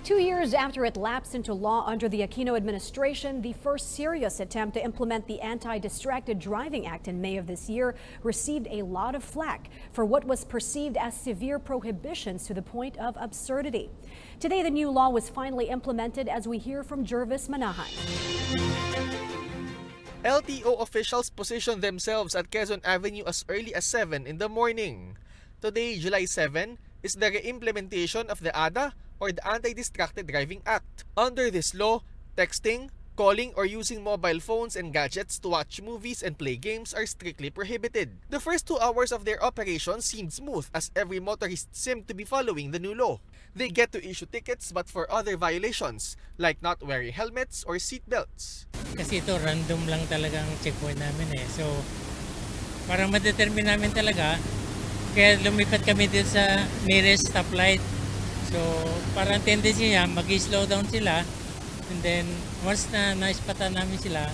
2 years after it lapsed into law under the Aquino administration, the first serious attempt to implement the Anti-Distracted Driving Act in May of this year received a lot of flack for what was perceived as severe prohibitions to the point of absurdity. Today, the new law was finally implemented, as we hear from Jervis Manahan. LTO officials positioned themselves at Quezon Avenue as early as 7 in the morning. Today, July 7, is the re-implementation of the ADA or the Anti-Distracted Driving Act. Under this law, texting, calling, or using mobile phones and gadgets to watch movies and play games are strictly prohibited. The first 2 hours of their operation seemed smooth as every motorist seemed to be following the new law. They get to issue tickets but for other violations like not wearing helmets or seatbelts. Kasi ito random lang talagang checkpoint namin eh. So parang ma-determine namin talaga, kaya lumipat kami dito sa nearest stoplight. So parang tendency niya mag-slow down sila, and then once na naispatan namin sila,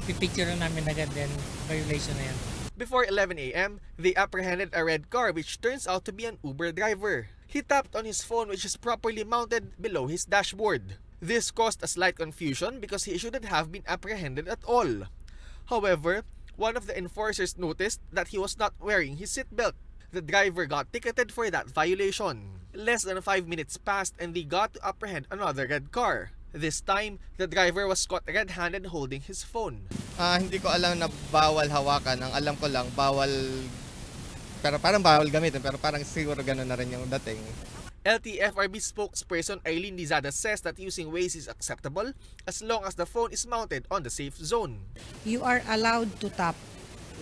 pipicture namin agad, then violation na yan. Before 11 a.m., they apprehended a red car which turns out to be an Uber driver. He tapped on his phone, which is properly mounted below his dashboard. This caused a slight confusion because he shouldn't have been apprehended at all. However, one of the enforcers noticed that he was not wearing his seatbelt. The driver got ticketed for that violation. Less than 5 minutes passed and they got to apprehend another red car. This time, the driver was caught red-handed holding his phone. Hindi ko alam na bawal hawakan. Ang alam ko lang, bawal, pero parang bawal gamitin, pero parang siguro gano'n na rin yung dating. LTFRB spokesperson Eileen Lizada says that using Waze is acceptable as long as the phone is mounted on the safe zone. You are allowed to tap.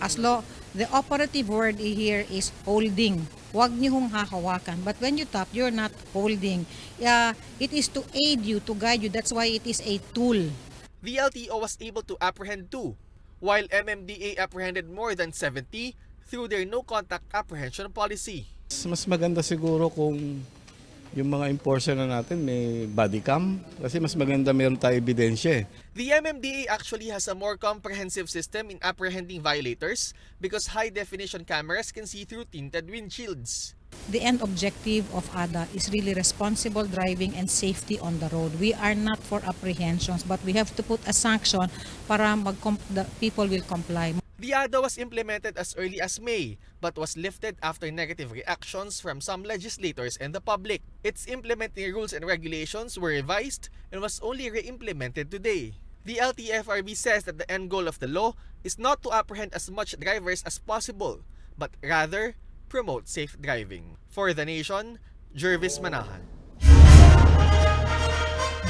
As long, the operative word here is holding. Huwag niyo hong hahawakan. But when you tap, you're not holding. It is to aid you, to guide you. That's why it is a tool. The LTO was able to apprehend 2, while MMDA apprehended more than 70 through their no-contact apprehension policy. Mas maganda siguro kung yung mga enforcer na natin may body cam kasi mas maganda meron tayo ebidensya eh. The MMDA actually has a more comprehensive system in apprehending violators because high-definition cameras can see through tinted windshields. The end objective of ADA is really responsible driving and safety on the road. We are not for apprehensions, but we have to put a sanction para the people will comply. The ADA was implemented as early as May, but was lifted after negative reactions from some legislators and the public. Its implementing rules and regulations were revised and was only re-implemented today. The LTFRB says that the end goal of the law is not to apprehend as much drivers as possible, but rather promote safe driving. For The Nation, Jervis Manahan.